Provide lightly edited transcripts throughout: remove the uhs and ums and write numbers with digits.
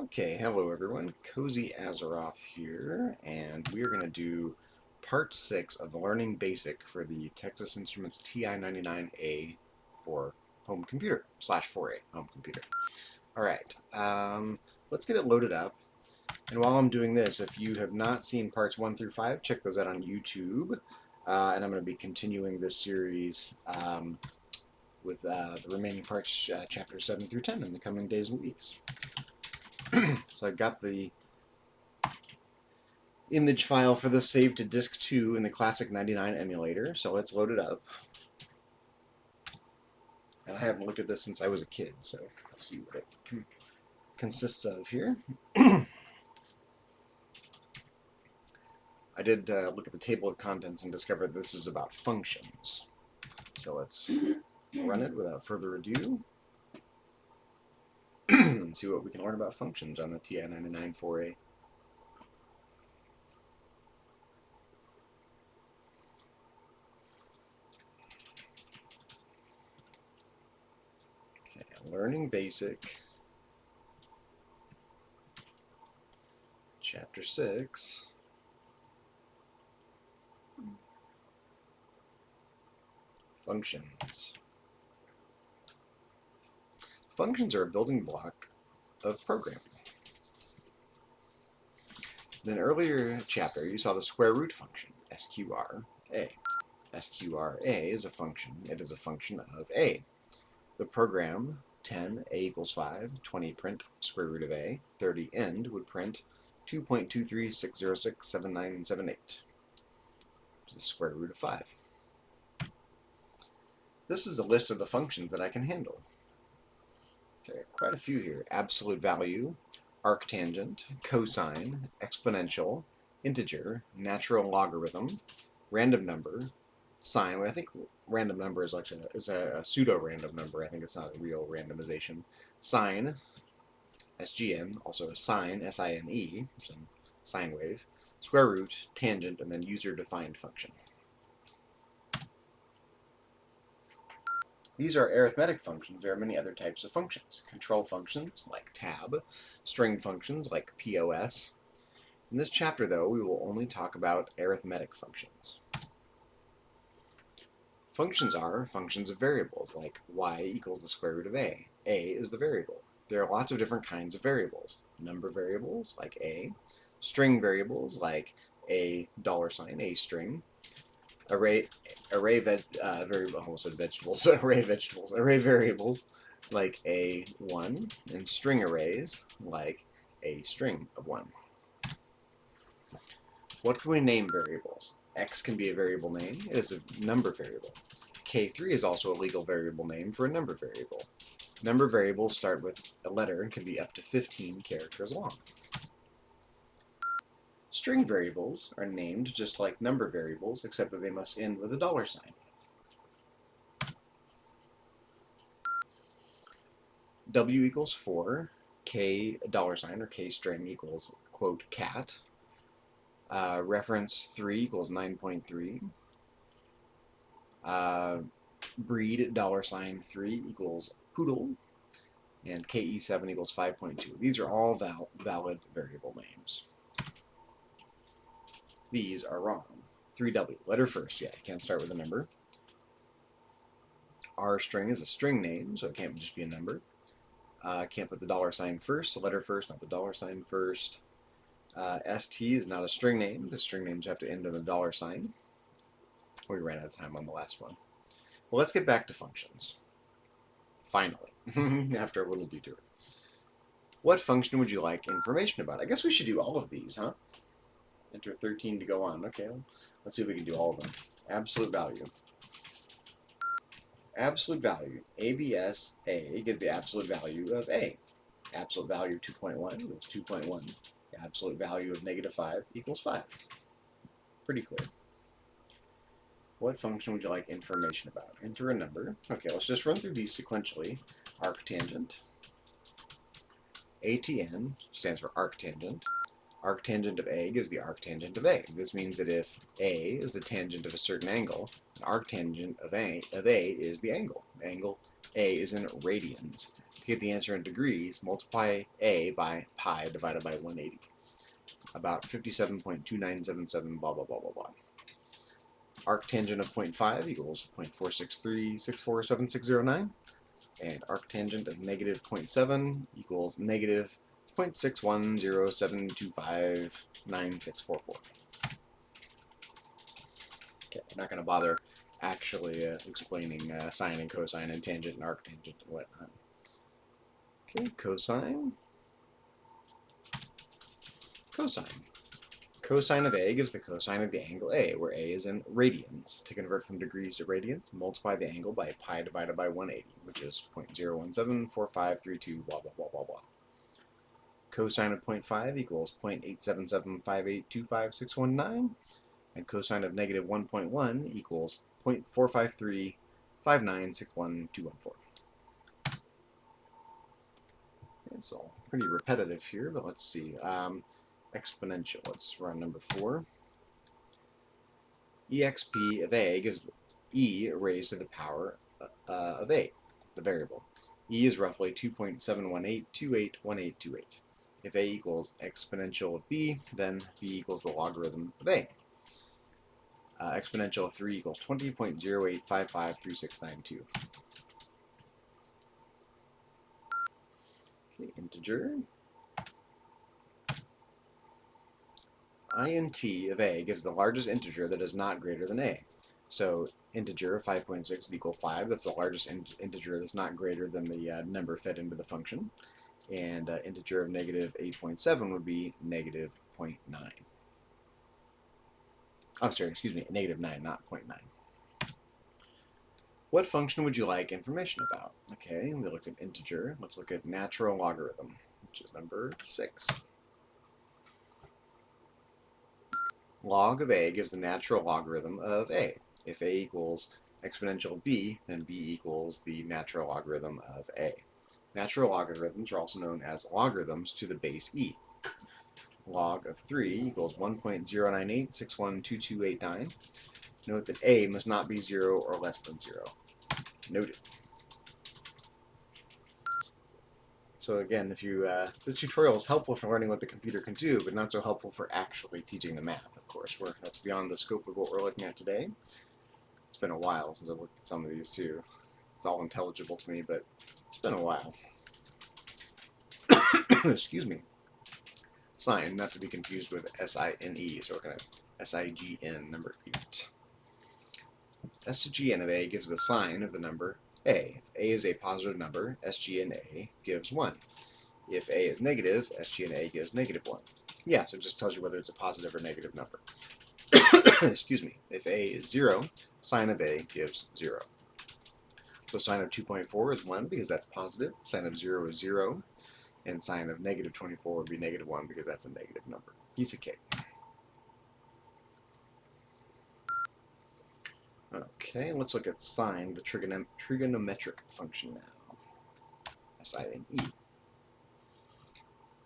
Okay, hello everyone. Cozy Azeroth here, and we're going to do part 6 of Learning Basic for the Texas Instruments TI-99A for home computer, /4A home computer. Alright, let's get it loaded up. And while I'm doing this, if you have not seen parts 1 through 5, check those out on YouTube. And I'm going to be continuing this series with the remaining parts, chapters 7 through 10, in the coming days and weeks. So I've got the image file for this saved to disk 2 in the classic 99 emulator, so let's load it up. And I haven't looked at this since I was a kid, so let's see what it consists of here. I did look at the table of contents and discovered this is about functions. So let's run it without further ado and see what we can learn about functions on the TI-99 4A. Okay, Learning Basic, Chapter 6. Functions. Functions are a building block of programming. In an earlier chapter, you saw the square root function, sqra. Sqra is a function. It is a function of a. The program 10, a equals 5, 20 print square root of a, 30 end would print 2.236067978, which is the square root of 5. This is a list of the functions that I can handle. Okay, quite a few here. Absolute value, arctangent, cosine, exponential, integer, natural logarithm, random number, sine. I think random number is actually a pseudo-random number. I think it's not a real randomization. Sine, SGN, also a sine, S-I-N-E, which is a sine wave, square root, tangent, and then user-defined function. These are arithmetic functions. There are many other types of functions. Control functions, like tab. String functions, like POS. In this chapter, though, we will only talk about arithmetic functions. Functions are functions of variables, like y equals the square root of a. A is the variable. There are lots of different kinds of variables. Number variables, like a. String variables, like a $, a string. Array variable, almost said vegetables, array variables, like a1, and string arrays, like a string of 1. What can we name variables? X can be a variable name. It is a number variable. K3 is also a legal variable name for a number variable. Number variables start with a letter and can be up to 15 characters long. String variables are named just like number variables, except that they must end with a $sign. W equals 4, K $sign or K string equals, quote, cat. Reference 3 equals 9.3. Breed $3 equals poodle. And KE7 equals 5.2. These are all valid variable names. These are wrong. 3W, letter first. Yeah, you can't start with a number. R string is a string name, so it can't just be a number. Can't put the $sign first, so letter first, not the $sign first. ST is not a string name. The string names have to end with a $sign. We ran out of time on the last one. Well, let's get back to functions. Finally, after a little detour. What function would you like information about? I guess we should do all of these, huh? Enter 13 to go on. Okay, let's see if we can do all of them. Absolute value. Absolute value. ABS A gives the absolute value of A. Absolute value of 2.1 equals 2.1. The absolute value of -5 equals 5. Pretty clear. What function would you like information about? Enter a number. Okay, let's just run through these sequentially. Arctangent. ATN stands for arctangent. Arctangent of A gives the arctangent of A. This means that if A is the tangent of a certain angle, an arctangent of A is the angle. Angle A is in radians. To get the answer in degrees, multiply A by pi divided by 180. About 57.2977, blah, blah, blah, blah, blah. Arctangent of 0.5 equals 0.463647609. And arctangent of negative 0.7 equals negative 0.610725964. Okay, I'm not going to bother actually explaining sine and cosine and tangent and arctangent and whatnot. Okay, cosine. Cosine. Cosine of A gives the cosine of the angle A, where A is in radians. To convert from degrees to radians, multiply the angle by pi divided by 180, which is 0.0174532, blah, blah, blah, blah, blah. Cosine of 0.5 equals 0.87758256119, and cosine of negative 1.1 equals 0.45359612114. It's all pretty repetitive here, but let's see. Exponential. Let's run number 4. exp of A gives e raised to the power of A, the variable. E is roughly 2.718281828. If A equals exponential of B, then B equals the logarithm of A. Exponential of 3 equals 20.08553692. Okay, integer. int of A gives the largest integer that is not greater than A. So integer 5.6 would equal 5. That's the largest integer that's not greater than the number fed into the function. And integer of negative 8.7 would be negative 0.9. I'm sorry, excuse me, negative 9, not 0.9. What function would you like information about? Okay, we looked at integer. Let's look at natural logarithm, which is number 6. Log of A gives the natural logarithm of A. If A equals exponential of B, then B equals the natural logarithm of A. Natural logarithms are also known as logarithms to the base e. Log of 3 equals 1.098612289. Note that A must not be 0 or less than 0. Noted. So again, if you this tutorial is helpful for learning what the computer can do, but not so helpful for actually teaching the math, of course. That's beyond the scope of what we're looking at today. It's been a while since I've looked at some of these too. It's all intelligible to me, but it's been a while. Excuse me. Sine, not to be confused with S-I-N-E, so we're going to S-I-G-N, number 8. SGN of A gives the sign of the number A. If A is a positive number, SGN-A gives 1. If A is negative, SGN-A gives negative 1. Yeah, so it just tells you whether it's a positive or negative number. Excuse me. If A is 0, sine of A gives 0. So sine of 2.4 is 1 because that's positive. Sine of 0 is 0. And sine of negative 24 would be negative 1 because that's a negative number. Piece of cake. Okay, let's look at sine, the trigonometric function now. S-I-N-E.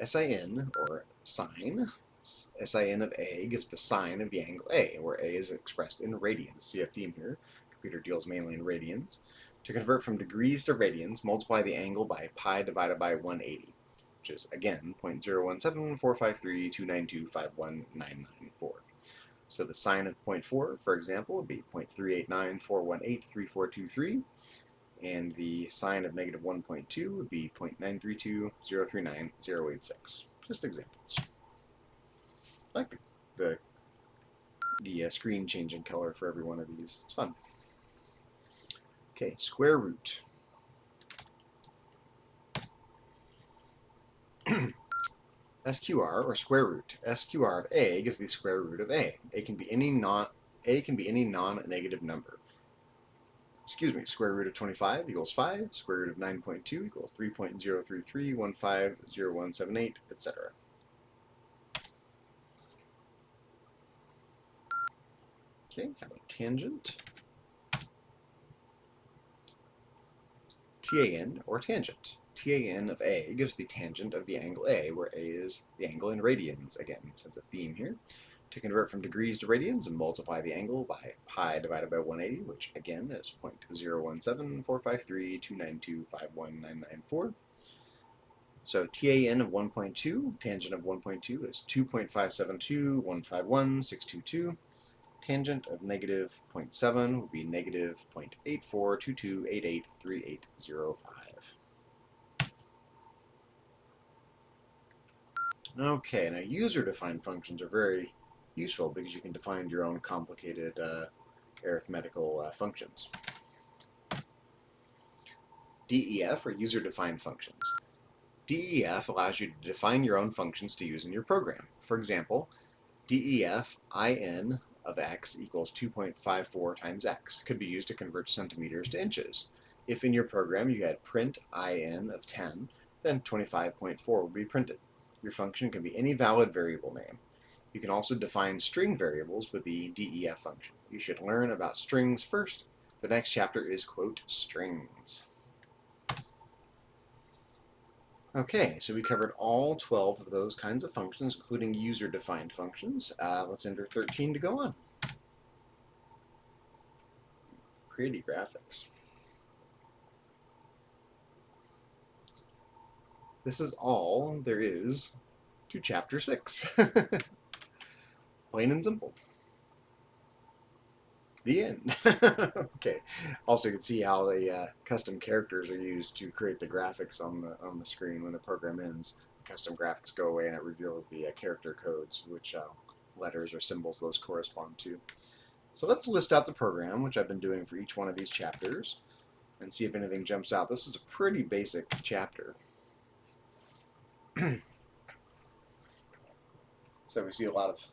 Sin, or sine, sin of A gives the sine of the angle A, where A is expressed in radians. See a theme here. Computer deals mainly in radians. To convert from degrees to radians, multiply the angle by pi divided by 180, which is, again, 0.017453292519994. So the sine of 0.4, for example, would be 0.389418343, and the sine of negative 1.2 would be 0.932039086. Just examples. I like the screen changing color for every one of these. It's fun. Okay, square root. SQR, or square root. SQR of A gives the square root of A. A can be any non-negative number. Excuse me, square root of 25 equals 5, square root of 9.2 equals 3.033150178, etc. Okay, how about tangent? TAN, or tangent. TAN of A gives the tangent of the angle A, where A is the angle in radians, again, since a theme here. to convert from degrees to radians and multiply the angle by pi divided by 180, which again is 0.017453292519994. So TAN of 1.2, tangent of 1.2 is 2.572151,622. Tangent of negative 0.7 would be negative 0.8422883805. Okay, now user-defined functions are very useful because you can define your own complicated arithmetical functions. DEF are user-defined functions. DEF allows you to define your own functions to use in your program. For example, DEF in of x equals 2.54 times x could be used to convert centimeters to inches. If in your program you had print in of 10, then 25.4 would be printed. Your function can be any valid variable name. You can also define string variables with the DEF function. You should learn about strings first. The next chapter is, quote, strings. Okay, so we covered all 12 of those kinds of functions, including user-defined functions. Let's enter 13 to go on. Pretty graphics. This is all there is to Chapter 6. Plain and simple. The end. Okay. Also, you can see how the custom characters are used to create the graphics on the screen when the program ends. Custom graphics go away and it reveals the character codes, which letters or symbols those correspond to. So let's list out the program, which I've been doing for each one of these chapters, and see if anything jumps out. This is a pretty basic chapter. So we see a lot of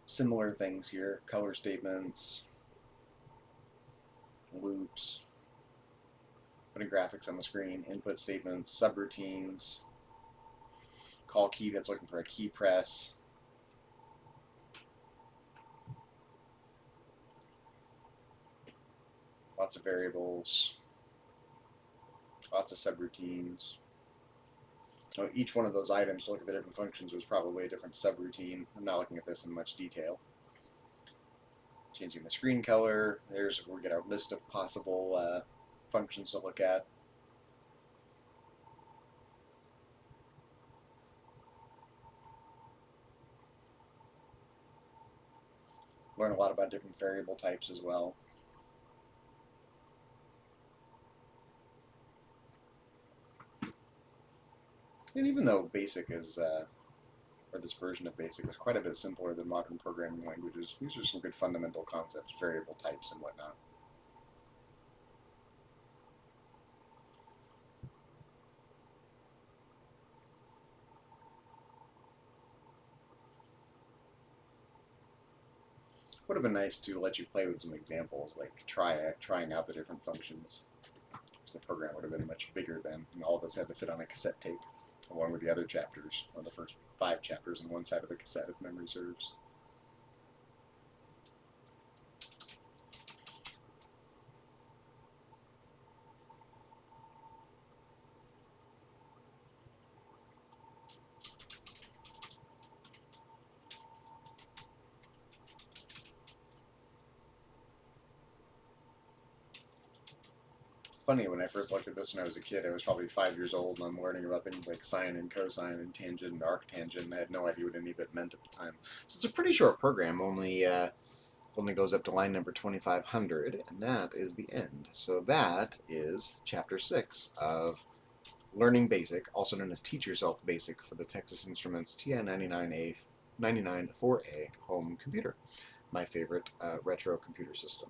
similar things here: color statements, loops, putting graphics on the screen, input statements, subroutines, call key that's looking for a key press, lots of variables, lots of subroutines. So each one of those items to look at the different functions was probably a different subroutine. I'm not looking at this in much detail. Changing the screen color. There's where we get our list of possible functions to look at. Learn a lot about different variable types as well. And even though BASIC is, or this version of BASIC is quite a bit simpler than modern programming languages, these are some good fundamental concepts, variable types and whatnot. Would have been nice to let you play with some examples, like trying out the different functions. So the program would have been much bigger then, and all of us had to fit on a cassette tape, along with the other chapters, or the first 5 chapters on one side of the cassette if memory serves. Funny, when I first looked at this when I was a kid, I was probably 5 years old, and I'm learning about things like sine and cosine and tangent and arctangent, and I had no idea what any of it meant at the time. So it's a pretty short program, only goes up to line number 2500, and that is the end. So that is Chapter 6 of Learning Basic, also known as Teach Yourself Basic, for the Texas Instruments TI-99 4A home computer. My favorite retro computer system.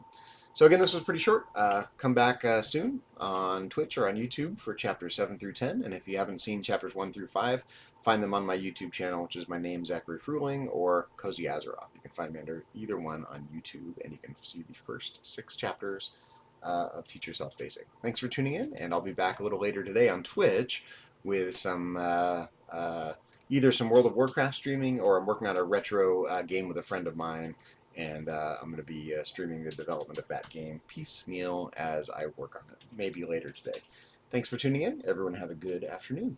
So again, this was pretty short. Come back soon on Twitch or on YouTube for chapters 7 through 10. And if you haven't seen chapters 1 through 5, find them on my YouTube channel, which is my name, Zachary Fruling, or Cozy Azeroth. You can find me under either one on YouTube, and you can see the first 6 chapters of Teach Yourself Basic. Thanks for tuning in, and I'll be back a little later today on Twitch with some either some World of Warcraft streaming, or I'm working on a retro game with a friend of mine, and I'm going to be streaming the development of that game piecemeal as I work on it, maybe later today. Thanks for tuning in. Everyone have a good afternoon.